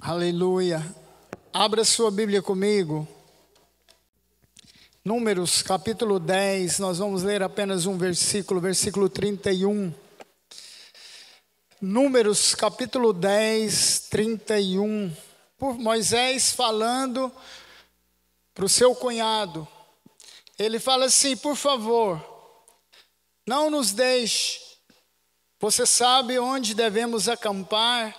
Aleluia. Abra sua Bíblia comigo. Números, capítulo 10. Nós vamos ler apenas um versículo, versículo 31. Números, capítulo 10, 31. Por Moisés falando para o seu cunhado. Ele fala assim: por favor, não nos deixe. Você sabe onde devemos acampar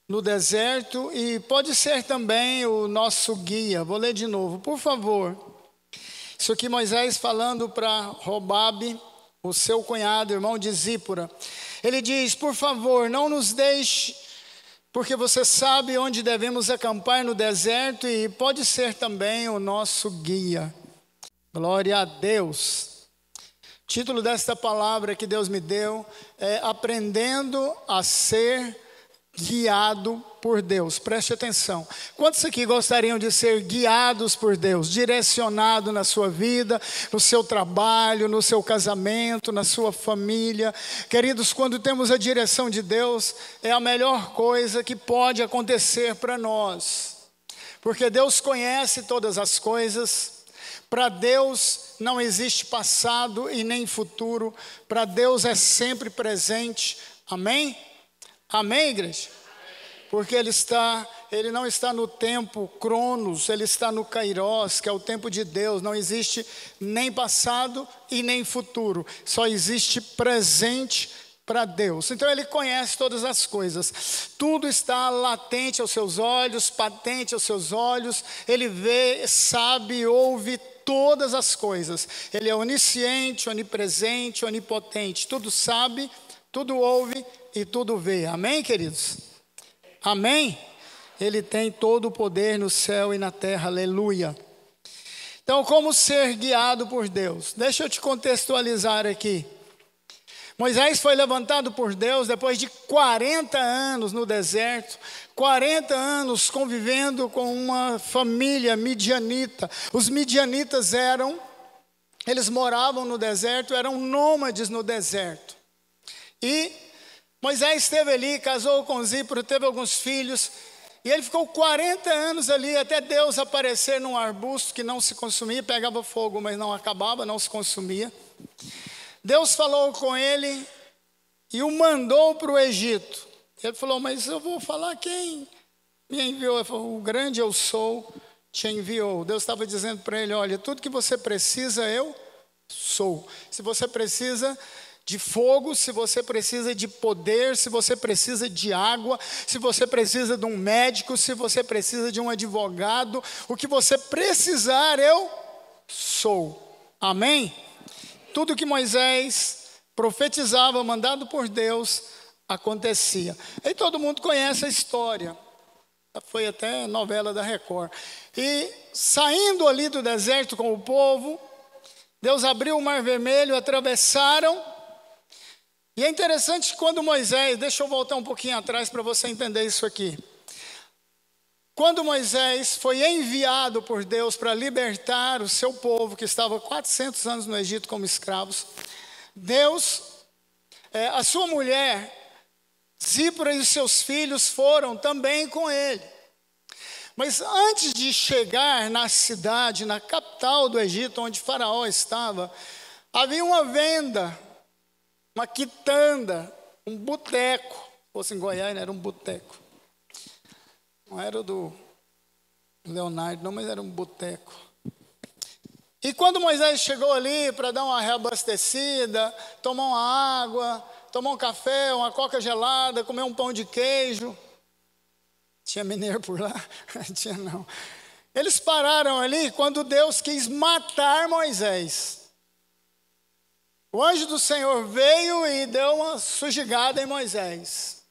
no deserto e pode ser também o nosso guia. Vou ler de novo, por favor. Isso aqui Moisés falando para Robabe, o seu cunhado, irmão de Zípora. Ele diz: por favor, não nos deixe, porque você sabe onde devemos acampar no deserto e pode ser também o nosso guia. Glória a Deus. O título desta palavra que Deus me deu é Aprendendo a Ser Guiado por Deus. Preste atenção. Quantos aqui gostariam de ser guiados por Deus, direcionado na sua vida, no seu trabalho, no seu casamento, na sua família? Queridos, quando temos a direção de Deus, é a melhor coisa que pode acontecer para nós. Porque Deus conhece todas as coisas. Para Deus não existe passado e nem futuro. Para Deus é sempre presente. Amém? Amém, igreja? Porque Ele não está no tempo Cronos, Ele está no Kairos, que é o tempo de Deus. Não existe nem passado e nem futuro. Só existe presente para Deus. Então Ele conhece todas as coisas. Tudo está latente aos seus olhos, patente aos seus olhos. Ele vê, sabe, ouve todas as coisas. Ele é onisciente, onipresente, onipotente. Tudo sabe, tudo ouve e tudo vê. Amém, queridos? Amém? Ele tem todo o poder no céu e na terra. Aleluia. Então, como ser guiado por Deus? Deixa eu te contextualizar aqui. Moisés foi levantado por Deus depois de 40 anos no deserto, 40 anos convivendo com uma família midianita. Os midianitas eles moravam no deserto, eram nômades no deserto. E Moisés esteve ali, casou com Zípora, teve alguns filhos, e ele ficou 40 anos ali, até Deus aparecer num arbusto que não se consumia, pegava fogo, mas não acabava, não se consumia. Deus falou com ele e o mandou para o Egito. Ele falou: mas eu vou falar quem me enviou. Ele falou: o grande eu sou te enviou. Deus estava dizendo para ele: olha, tudo que você precisa eu sou. Se você precisa de fogo, se você precisa de poder, se você precisa de água, se você precisa de um médico, se você precisa de um advogado, o que você precisar eu sou. Amém? Tudo que Moisés profetizava, mandado por Deus, acontecia. E todo mundo conhece a história. Foi até novela da Record. E saindo ali do deserto com o povo, Deus abriu o Mar Vermelho, atravessaram. E é interessante que quando Moisés, deixa eu voltar um pouquinho atrás para você entender isso aqui. Quando Moisés foi enviado por Deus para libertar o seu povo, que estava 400 anos no Egito como escravos, Deus, a sua mulher, Zípora e os seus filhos foram também com ele. Mas antes de chegar na cidade, na capital do Egito, onde Faraó estava, havia uma venda, uma quitanda, um boteco. Se fosse em Goiânia, era um boteco. Não era o do Leonardo, não, mas era um boteco. E quando Moisés chegou ali para dar uma reabastecida, tomar uma água, tomar um café, uma coca gelada, comer um pão de queijo. Tinha mineiro por lá? Tinha não. Eles pararam ali quando Deus quis matar Moisés. O anjo do Senhor veio e deu uma sujigada em Moisés.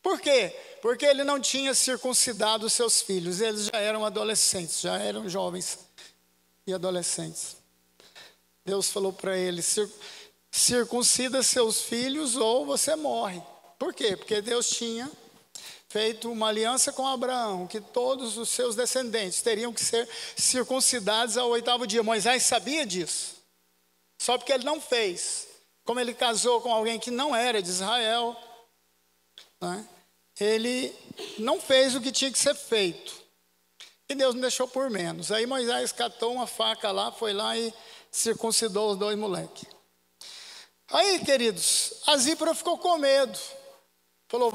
Por quê? Porque ele não tinha circuncidado os seus filhos. Eles já eram adolescentes, já eram jovens e adolescentes. Deus falou para ele: circuncida seus filhos ou você morre. Por quê? Porque Deus tinha feito uma aliança com Abraão, que todos os seus descendentes teriam que ser circuncidados ao 8º dia. Moisés sabia disso. Só porque ele não fez. Como ele casou com alguém que não era de Israel, né? ele não fez o que tinha que ser feito. E Deus não deixou por menos. Aí Moisés catou uma faca lá, foi lá e circuncidou os 2 moleques. Aí, queridos, a Zípora ficou com medo. Falou,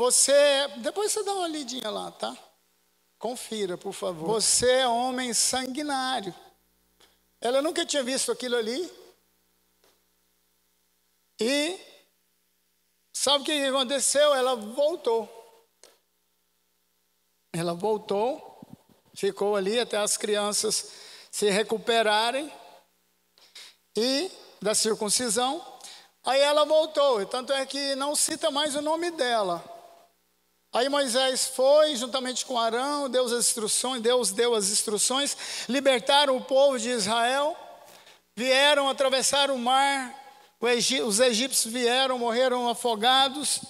depois você dá uma lidinha lá, tá? Confira, por favor. Você é homem sanguinário. Ela nunca tinha visto aquilo ali. E sabe o que aconteceu? Ela voltou. Ela voltou, ficou ali até as crianças se recuperarem e da circuncisão. Aí ela voltou, e tanto é que não cita mais o nome dela. Aí Moisés foi, juntamente com Arão, Deus deu as instruções, libertaram o povo de Israel, vieram atravessar o mar, os egípcios vieram, morreram afogados.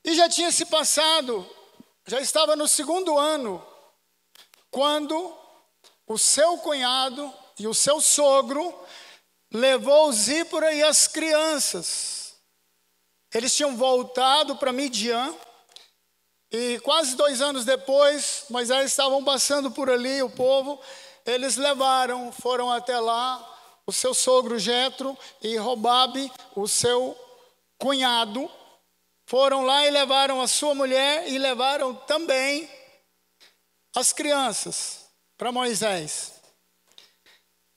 E já tinha se passado, já estava no 2º ano, quando o seu cunhado e o seu sogro levou Zípora e as crianças. Eles tinham voltado para Midian, e quase 2 anos depois, Moisés estavam passando por ali, o povo, eles foram até lá, o seu sogro Jetro e Robabe, o seu cunhado, foram lá e levaram a sua mulher e levaram também as crianças para Moisés.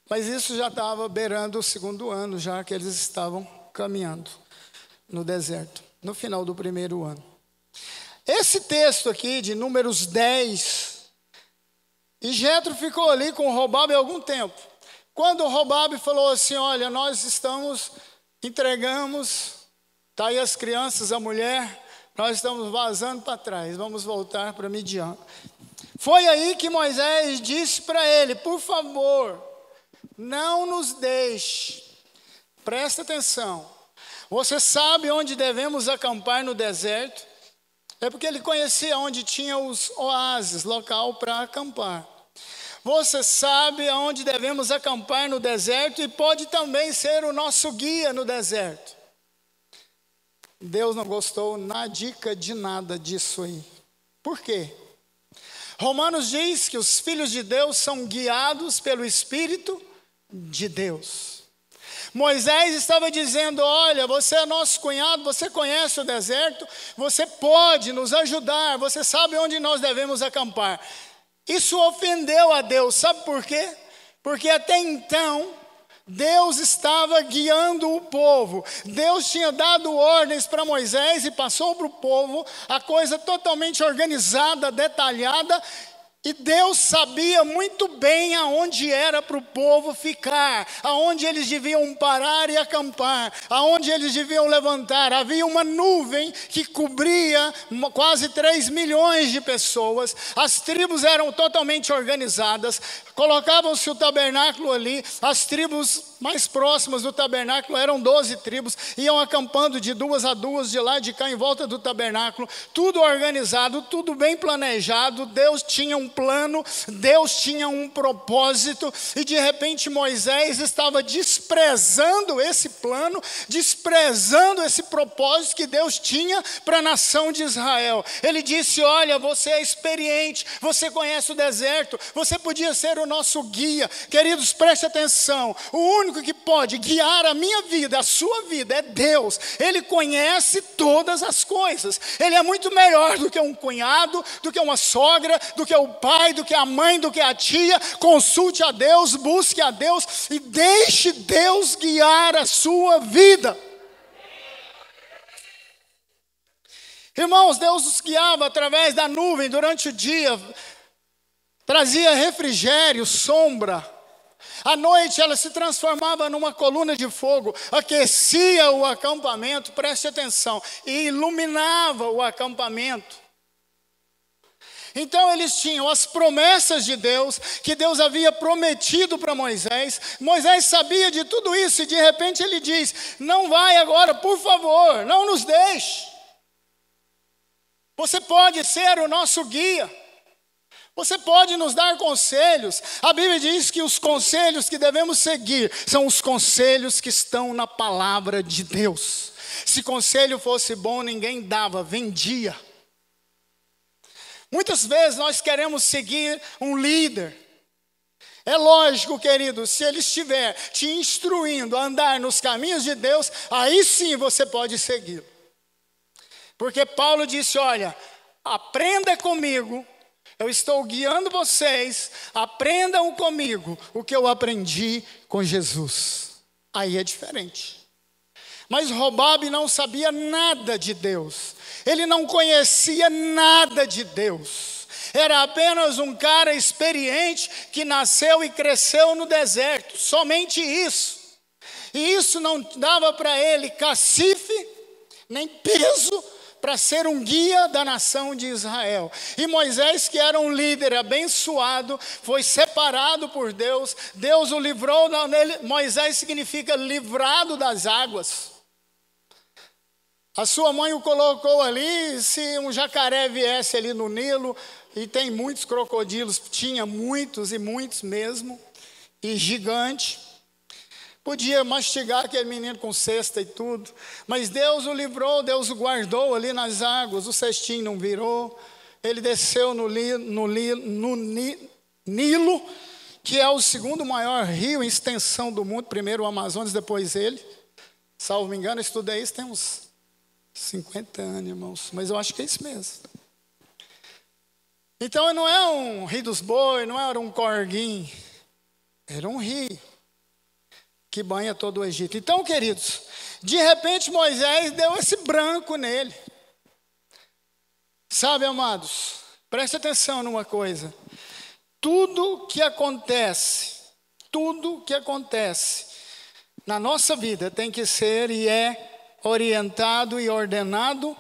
Mas isso já estava beirando o 2º ano, já que eles estavam caminhando no deserto, no final do 1º ano. Esse texto aqui de Números 10, e Jetro ficou ali com Robabe há algum tempo. Quando Robabe falou assim, olha, nós entregamos, está aí as crianças, a mulher, nós estamos vazando para trás, vamos voltar para Midian. Foi aí que Moisés disse para ele, por favor, não nos deixe, presta atenção, você sabe onde devemos acampar no deserto? É porque ele conhecia onde tinha os oásis, local para acampar. Você sabe aonde devemos acampar no deserto e pode também ser o nosso guia no deserto. Deus não gostou na dica de nada disso aí. Por quê? Romanos diz que os filhos de Deus são guiados pelo Espírito de Deus. Moisés estava dizendo, olha, você é nosso cunhado, você conhece o deserto, você pode nos ajudar, você sabe onde nós devemos acampar. Isso ofendeu a Deus, sabe por quê? Porque até então, Deus estava guiando o povo. Deus tinha dado ordens para Moisés e passou para o povo a coisa totalmente organizada, detalhada. E Deus sabia muito bem aonde era para o povo ficar, aonde eles deviam parar e acampar, aonde eles deviam levantar. Havia uma nuvem que cobria quase 3 milhões de pessoas, as tribos eram totalmente organizadas, colocavam-se o tabernáculo ali, as tribos mais próximas do tabernáculo eram 12 tribos, iam acampando de 2 a 2, de lá e de cá em volta do tabernáculo, tudo organizado, tudo bem planejado. Deus tinha um plano, Deus tinha um propósito, e de repente Moisés estava desprezando esse plano, desprezando esse propósito que Deus tinha para a nação de Israel. Ele disse, olha, você é experiente, você conhece o deserto, você podia ser o nosso guia. Queridos, preste atenção, o único que pode guiar a minha vida, a sua vida, é Deus. Ele conhece todas as coisas, Ele é muito melhor do que um cunhado, do que uma sogra, do que o pai, do que a mãe, do que a tia. Consulte a Deus, busque a Deus e deixe Deus guiar a sua vida. Irmãos, Deus nos guiava através da nuvem durante o dia, trazia refrigério, sombra. À noite ela se transformava numa coluna de fogo, aquecia o acampamento, preste atenção, e iluminava o acampamento. Então eles tinham as promessas de Deus, que Deus havia prometido para Moisés. Moisés sabia de tudo isso e de repente ele diz, não vai agora, por favor, não nos deixe. Você pode ser o nosso guia. Você pode nos dar conselhos. A Bíblia diz que os conselhos que devemos seguir são os conselhos que estão na palavra de Deus. Se conselho fosse bom, ninguém dava, vendia. Muitas vezes nós queremos seguir um líder. É lógico, querido, se ele estiver te instruindo a andar nos caminhos de Deus, aí sim você pode segui-lo. Porque Paulo disse, olha, aprenda comigo, eu estou guiando vocês, aprendam comigo o que eu aprendi com Jesus. Aí é diferente. Mas Robabe não sabia nada de Deus. Ele não conhecia nada de Deus. Era apenas um cara experiente que nasceu e cresceu no deserto. Somente isso. E isso não dava para ele cacife, nem peso, para ser um guia da nação de Israel. E Moisés, que era um líder abençoado, foi separado por Deus. Deus o livrou. Moisés significa livrado das águas. A sua mãe o colocou ali, se um jacaré viesse ali no Nilo, e tem muitos crocodilos, tinha muitos e muitos mesmo, e gigante, podia mastigar aquele menino com cesta e tudo, mas Deus o livrou, Deus o guardou ali nas águas, o cestinho não virou, ele desceu no Nilo, que é o segundo maior rio em extensão do mundo, primeiro o Amazonas, depois ele, salvo me engano, eu estudei isso, tem uns 50 anos, irmãos, mas eu acho que é isso mesmo. Então não é um rio dos bois, não era um corguinho, era um rio que banha todo o Egito. Então, queridos, de repente Moisés deu esse branco nele. Sabe, amados, preste atenção numa coisa. Tudo que acontece na nossa vida tem que ser e é orientado e ordenado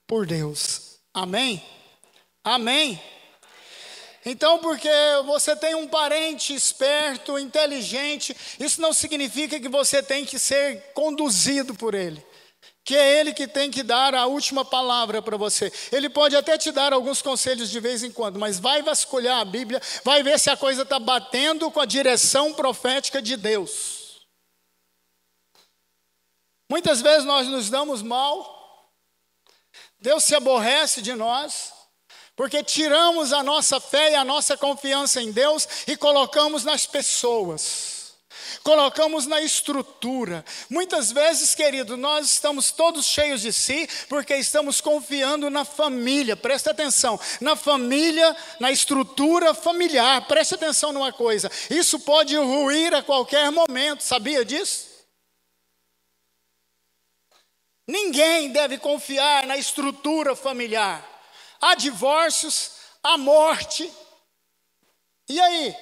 por Deus. Amém? Amém? Então, porque você tem um parente esperto, inteligente, isso não significa que você tem que ser conduzido por ele. Que é ele que tem que dar a última palavra para você. Ele pode até te dar alguns conselhos de vez em quando, mas vai vasculhar a Bíblia, vai ver se a coisa está batendo com a direção profética de Deus. Muitas vezes nós nos damos mal, Deus se aborrece de nós, porque tiramos a nossa fé e a nossa confiança em Deus e colocamos nas pessoas, colocamos na estrutura. Muitas vezes, querido, nós estamos todos cheios de si, porque estamos confiando na família, presta atenção, na família, na estrutura familiar, presta atenção numa coisa, isso pode ruir a qualquer momento, sabia disso? Ninguém deve confiar na estrutura familiar. Há divórcios, há morte. E aí?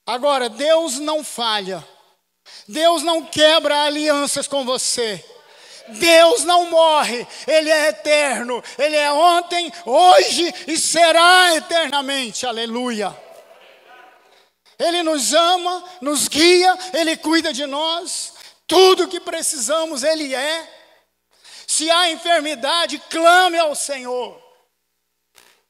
Agora, Deus não falha. Deus não quebra alianças com você. Deus não morre. Ele é eterno. Ele é ontem, hoje e será eternamente. Aleluia. Ele nos ama, nos guia, Ele cuida de nós. Tudo que precisamos, Ele é. Se há enfermidade, clame ao Senhor.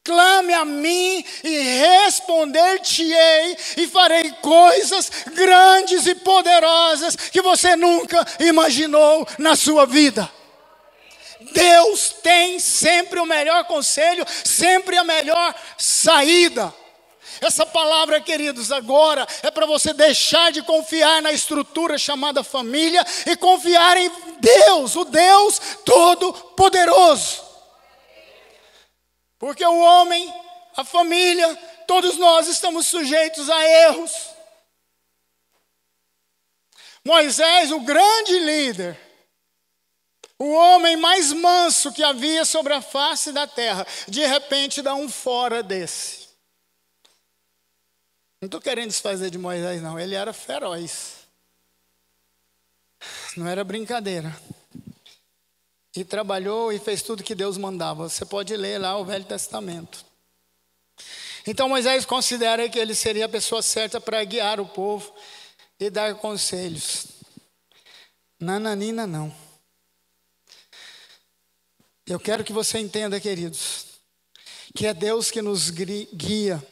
Clame a mim e responder-te-ei e farei coisas grandes e poderosas que você nunca imaginou na sua vida. Deus tem sempre o melhor conselho, sempre a melhor saída. Essa palavra, queridos, agora é para você deixar de confiar na estrutura chamada família e confiar em Deus, o Deus Todo-Poderoso. Porque o homem, a família, todos nós estamos sujeitos a erros. Moisés, o grande líder, o homem mais manso que havia sobre a face da terra, de repente dá um fora desse. Não estou querendo desfazer de Moisés, não. Ele era feroz. Não era brincadeira. E trabalhou e fez tudo que Deus mandava. Você pode ler lá o Velho Testamento. Então Moisés considera que ele seria a pessoa certa para guiar o povo e dar conselhos. Nananina não. Eu quero que você entenda, queridos, que é Deus que nos guia.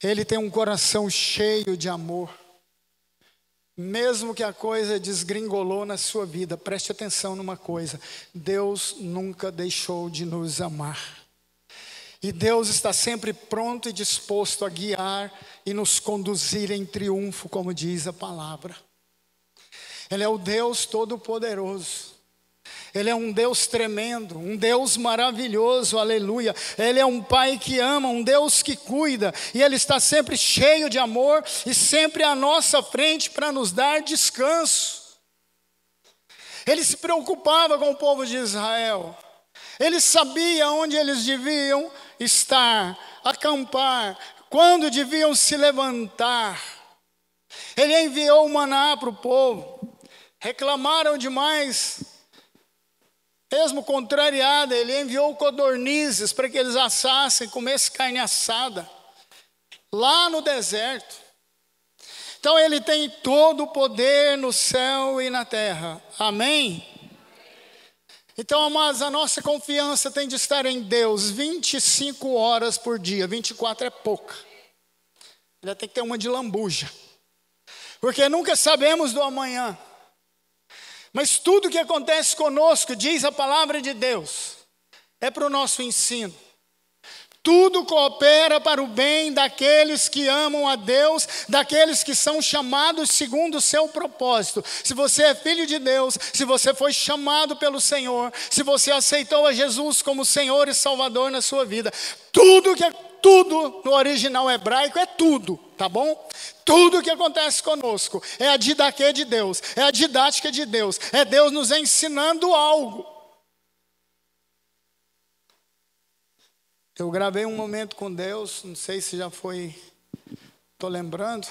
Ele tem um coração cheio de amor. Mesmo que a coisa desgringolou na sua vida, preste atenção numa coisa: Deus nunca deixou de nos amar. E Deus está sempre pronto e disposto a guiar e nos conduzir em triunfo, como diz a palavra. Ele é o Deus Todo-Poderoso. Ele é um Deus tremendo, um Deus maravilhoso, aleluia. Ele é um Pai que ama, um Deus que cuida. E Ele está sempre cheio de amor e sempre à nossa frente para nos dar descanso. Ele se preocupava com o povo de Israel. Ele sabia onde eles deviam estar, acampar, quando deviam se levantar. Ele enviou o maná para o povo. Reclamaram demais. Mesmo contrariada, ele enviou codornizes para que eles assassem, comessem carne assada, lá no deserto. Então ele tem todo o poder no céu e na terra. Amém? Então, amados, a nossa confiança tem de estar em Deus 25 horas por dia. 24 é pouca. Já tem que ter uma de lambuja. Porque nunca sabemos do amanhã. Mas tudo que acontece conosco, diz a palavra de Deus, é para o nosso ensino. Tudo coopera para o bem daqueles que amam a Deus, daqueles que são chamados segundo o seu propósito. Se você é filho de Deus, se você foi chamado pelo Senhor, se você aceitou a Jesus como Senhor e Salvador na sua vida, tudo no original hebraico é tudo, tá bom? Tudo que acontece conosco é a didaquê de Deus, é a didática de Deus, é Deus nos ensinando algo. Eu gravei um momento com Deus, não sei se já foi, estou lembrando.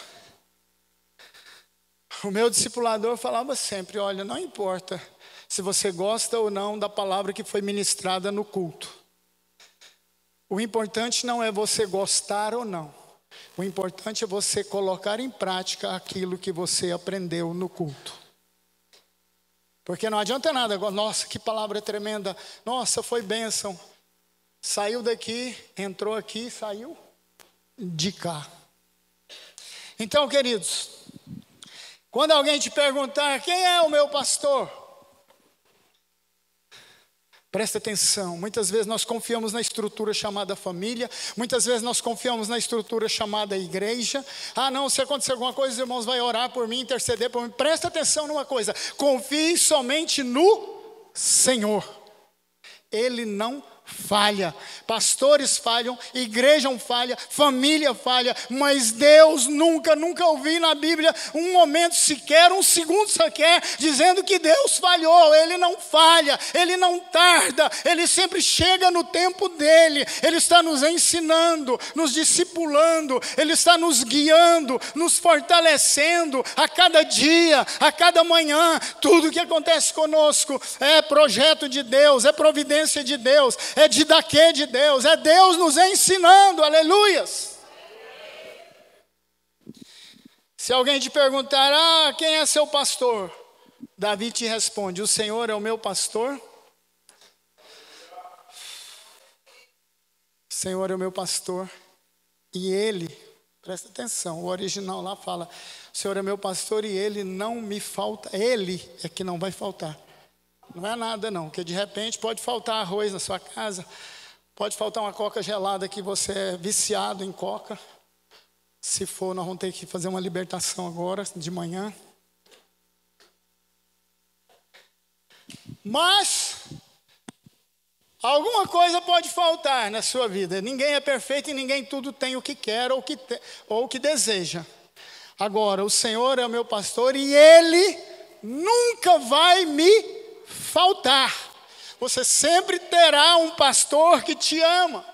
O meu discipulador falava sempre: olha, não importa se você gosta ou não da palavra que foi ministrada no culto. O importante não é você gostar ou não. O importante é você colocar em prática aquilo que você aprendeu no culto. Porque não adianta nada, nossa, que palavra tremenda, nossa, foi bênção. Saiu daqui, entrou aqui, saiu de cá. Então, queridos, quando alguém te perguntar quem é o meu pastor, presta atenção. Muitas vezes nós confiamos na estrutura chamada família, muitas vezes nós confiamos na estrutura chamada igreja. Ah não, se acontecer alguma coisa, os irmãos vão orar por mim, interceder por mim. Presta atenção numa coisa: confie somente no Senhor. Ele não falha. Pastores falham, igreja falha, família falha, mas Deus nunca ouvi na Bíblia um momento sequer, um segundo sequer, dizendo que Deus falhou. Ele não falha, Ele não tarda, Ele sempre chega no tempo dEle. Ele está nos ensinando, nos discipulando, Ele está nos guiando, nos fortalecendo a cada dia, a cada manhã. Tudo que acontece conosco é projeto de Deus, é providência de Deus, é didaquê de Deus, é Deus nos ensinando, aleluias. Se alguém te perguntar, quem é seu pastor? Davi te responde: o Senhor é o meu pastor. O Senhor é o meu pastor. E Ele, presta atenção, o original lá fala: o Senhor é meu pastor e Ele não me falta. Ele é que não vai faltar. Não é nada não, porque de repente pode faltar arroz na sua casa, pode faltar uma coca gelada que você é viciado em coca. Se for, nós vamos ter que fazer uma libertação agora, de manhã. Mas alguma coisa pode faltar na sua vida. Ninguém é perfeito e ninguém tudo tem o que quer ou o que deseja. Agora, o Senhor é o meu pastor e Ele nunca vai me faltar. Você sempre terá um pastor que te ama.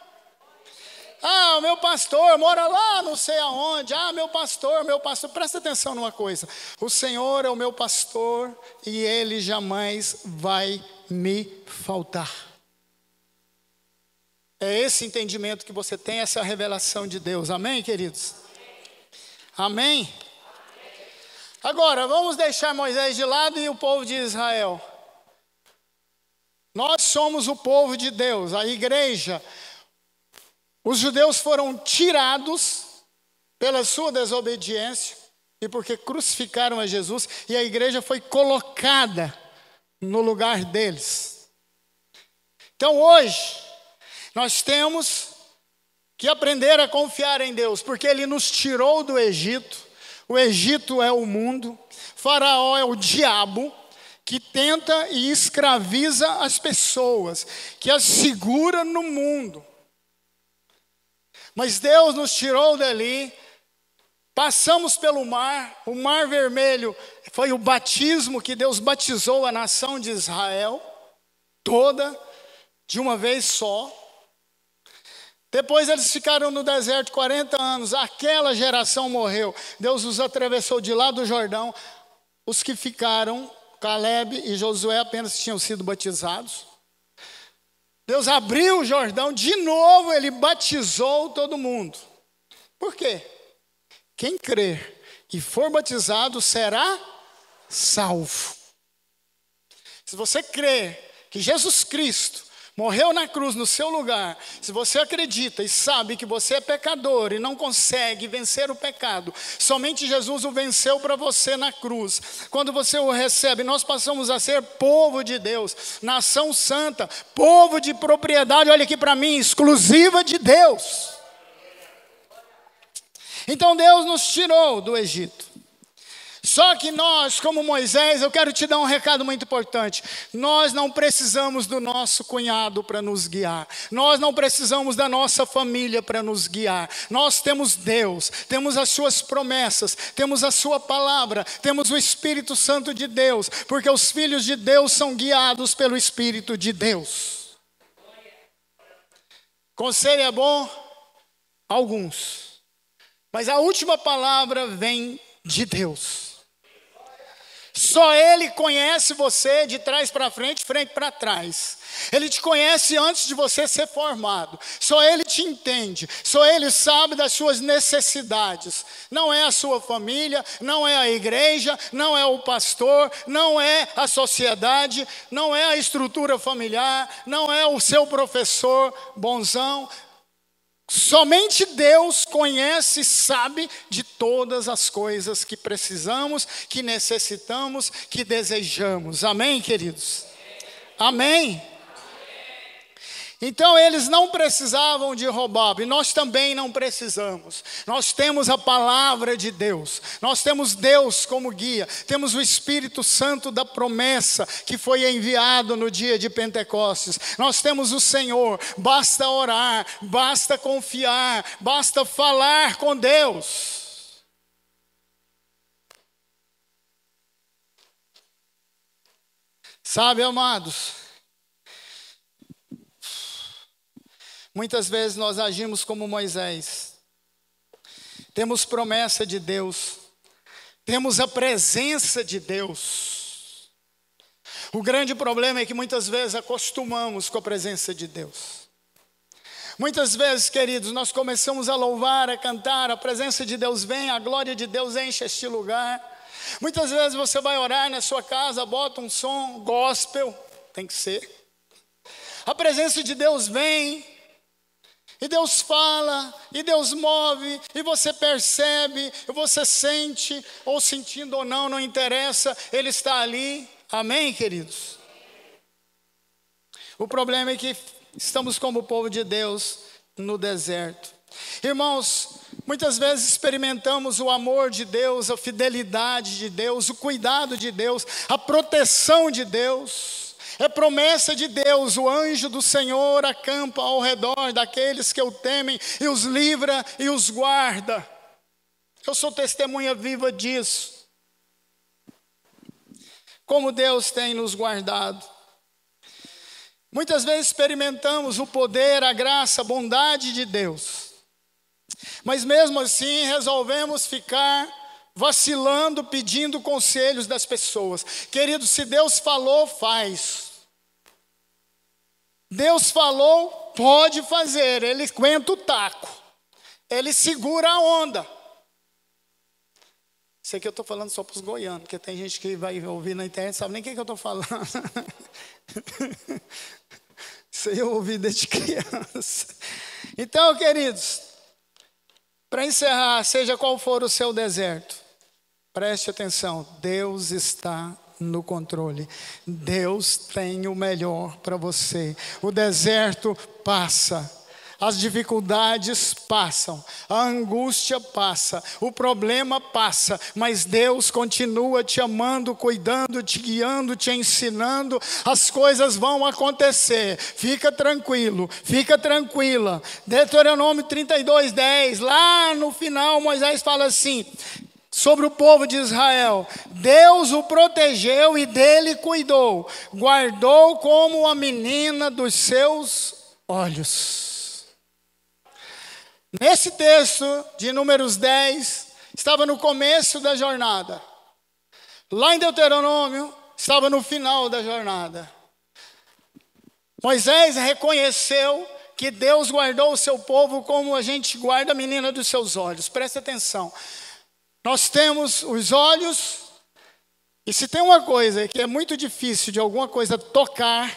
O meu pastor mora lá não sei aonde. Meu pastor, presta atenção numa coisa: o Senhor é o meu pastor e Ele jamais vai me faltar. É esse entendimento que você tem, essa revelação de Deus. Amém, queridos? Amém? Agora, vamos deixar Moisés de lado e o povo de Israel. Nós somos o povo de Deus, a igreja. Os judeus foram tirados pela sua desobediência e porque crucificaram a Jesus, e a igreja foi colocada no lugar deles. Então hoje, nós temos que aprender a confiar em Deus, porque Ele nos tirou do Egito. O Egito é o mundo, Faraó é o diabo, que tenta e escraviza as pessoas, que as segura no mundo. Mas Deus nos tirou dali, passamos pelo mar, o Mar Vermelho foi o batismo que Deus batizou a nação de Israel, toda, de uma vez só. Depois eles ficaram no deserto 40 anos, aquela geração morreu. Deus os atravessou de lá do Jordão. Os que ficaram, Caleb e Josué, apenas tinham sido batizados. Deus abriu o Jordão, de novo ele batizou todo mundo. Por quê? Quem crer e for batizado será salvo. Se você crer que Jesus Cristo morreu na cruz no seu lugar, se você acredita e sabe que você é pecador e não consegue vencer o pecado, somente Jesus o venceu para você na cruz. Quando você o recebe, nós passamos a ser povo de Deus, nação santa, povo de propriedade, olha aqui para mim, exclusiva de Deus. Então Deus nos tirou do Egito. Só que nós, como Moisés, eu quero te dar um recado muito importante. Nós não precisamos do nosso cunhado para nos guiar. Nós não precisamos da nossa família para nos guiar. Nós temos Deus, temos as suas promessas, temos a sua palavra, temos o Espírito Santo de Deus, porque os filhos de Deus são guiados pelo Espírito de Deus. Conselho é bom? Alguns. Mas a última palavra vem de Deus. Só Ele conhece você de trás para frente, frente para trás. Ele te conhece antes de você ser formado. Só Ele te entende. Só Ele sabe das suas necessidades. Não é a sua família, não é a igreja, não é o pastor, não é a sociedade, não é a estrutura familiar, não é o seu professor bonzão. Somente Deus conhece e sabe de todas as coisas que precisamos, que necessitamos, que desejamos. Amém, queridos? Amém? Então eles não precisavam de Robob, e nós também não precisamos. Nós temos a palavra de Deus, nós temos Deus como guia, temos o Espírito Santo da promessa que foi enviado no dia de Pentecostes. Nós temos o Senhor, basta orar, basta confiar, basta falar com Deus. Sabe, amados? Muitas vezes nós agimos como Moisés. Temos promessa de Deus. Temos a presença de Deus. O grande problema é que muitas vezes acostumamos com a presença de Deus. Muitas vezes, queridos, nós começamos a louvar, a cantar, a presença de Deus vem, a glória de Deus enche este lugar. Muitas vezes você vai orar na sua casa, bota um som gospel, tem que ser. A presença de Deus vem. E Deus fala, e Deus move, e você percebe, e você sente, ou sentindo ou não, não interessa, Ele está ali. Amém, queridos? O problema é que estamos como o povo de Deus no deserto. Irmãos, muitas vezes experimentamos o amor de Deus, a fidelidade de Deus, o cuidado de Deus, a proteção de Deus. É promessa de Deus, o anjo do Senhor acampa ao redor daqueles que o temem e os livra e os guarda. Eu sou testemunha viva disso. Como Deus tem nos guardado. Muitas vezes experimentamos o poder, a graça, a bondade de Deus. Mas mesmo assim resolvemos ficar vacilando, pedindo conselhos das pessoas. Querido, se Deus falou, faz. Deus falou, pode fazer. Ele aguenta o taco. Ele segura a onda. Isso aqui eu estou falando só para os goianos, porque tem gente que vai ouvir na internet e sabe nem o que eu estou falando. Isso aí eu ouvi desde criança. Então, queridos, para encerrar, seja qual for o seu deserto, preste atenção, Deus está no controle. Deus tem o melhor para você. O deserto passa, as dificuldades passam, a angústia passa, o problema passa, mas Deus continua te amando, cuidando, te guiando, te ensinando. As coisas vão acontecer. Fica tranquilo, fica tranquila. Deuteronômio 32:10, lá no final Moisés fala assim, sobre o povo de Israel: Deus o protegeu e dele cuidou, guardou como a menina dos seus olhos. Nesse texto de Números 10, estava no começo da jornada. Lá em Deuteronômio, estava no final da jornada. Moisés reconheceu que Deus guardou o seu povo como a gente guarda a menina dos seus olhos. Presta atenção. Nós temos os olhos, e se tem uma coisa que é muito difícil de alguma coisa tocar,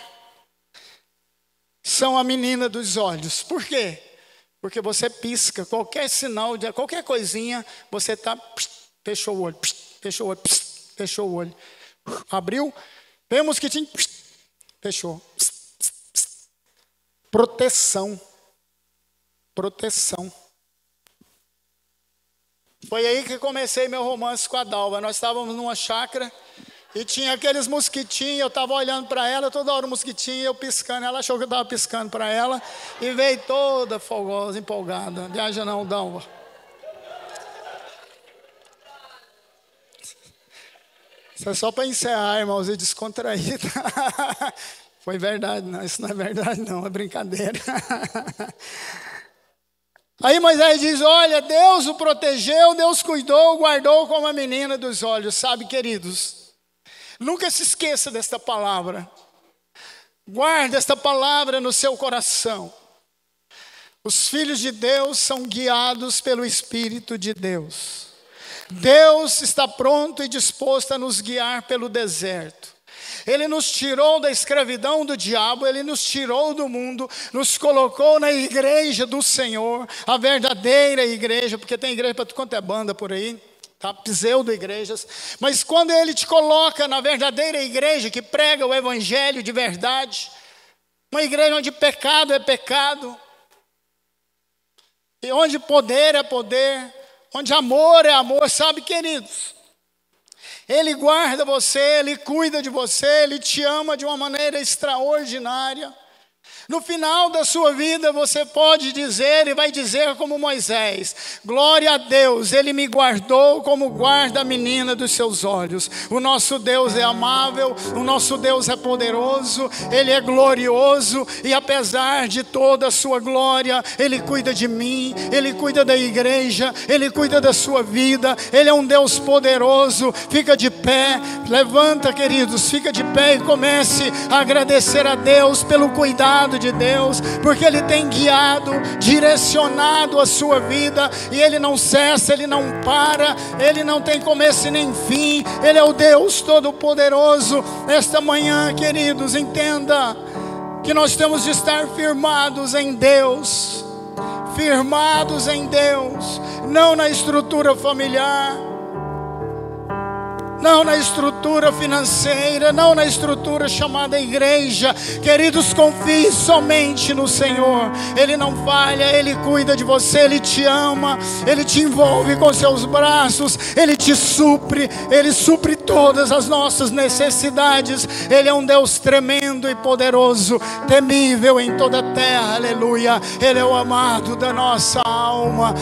são a menina dos olhos. Por quê? Porque você pisca, qualquer sinal, de qualquer coisinha, você está, fechou o olho, fechou o olho, fechou o olho. Abriu, veio um mosquitinho, fechou. Proteção. Proteção. Foi aí que comecei meu romance com a Dalva. Nós estávamos numa chácara e tinha aqueles mosquitinhos. Eu estava olhando para ela, toda hora o mosquitinho, eu piscando. Ela achou que eu estava piscando para ela e veio toda folgosa, empolgada. Viaja não, Dalva. Isso é só para encerrar, irmãos, e descontrair. Foi verdade, não. Isso não é verdade, não. É brincadeira. Aí Moisés diz, olha, Deus o protegeu, Deus cuidou, guardou como a menina dos olhos. Sabe, queridos, nunca se esqueça desta palavra. Guarde esta palavra no seu coração. Os filhos de Deus são guiados pelo Espírito de Deus. Deus está pronto e disposto a nos guiar pelo deserto. Ele nos tirou da escravidão do diabo, Ele nos tirou do mundo, nos colocou na igreja do Senhor, a verdadeira igreja, porque tem igreja para tudo quanto é banda por aí, tá? Pseudo-igrejas. Mas quando Ele te coloca na verdadeira igreja, que prega o evangelho de verdade, uma igreja onde pecado é pecado, e onde poder é poder, onde amor é amor, sabe, queridos? Ele guarda você, Ele cuida de você, Ele te ama de uma maneira extraordinária. No final da sua vida você pode dizer e vai dizer como Moisés, glória a Deus, Ele me guardou como guarda a menina dos seus olhos. O nosso Deus é amável, o nosso Deus é poderoso, Ele é glorioso e apesar de toda a sua glória, Ele cuida de mim, Ele cuida da igreja, Ele cuida da sua vida, Ele é um Deus poderoso. Fica de pé, levanta, queridos, fica de pé e comece a agradecer a Deus pelo cuidado de Deus, porque Ele tem guiado, direcionado a sua vida, e Ele não cessa, Ele não para, Ele não tem começo e nem fim, Ele é o Deus Todo-Poderoso. Esta manhã, queridos, entenda que nós temos de estar firmados em Deus, não na estrutura familiar, não na estrutura financeira, não na estrutura chamada igreja. Queridos, confie somente no Senhor. Ele não falha, Ele cuida de você, Ele te ama, Ele te envolve com seus braços, Ele te supre, Ele supre todas as nossas necessidades. Ele é um Deus tremendo e poderoso, temível em toda a terra, aleluia. Ele é o amado da nossa alma.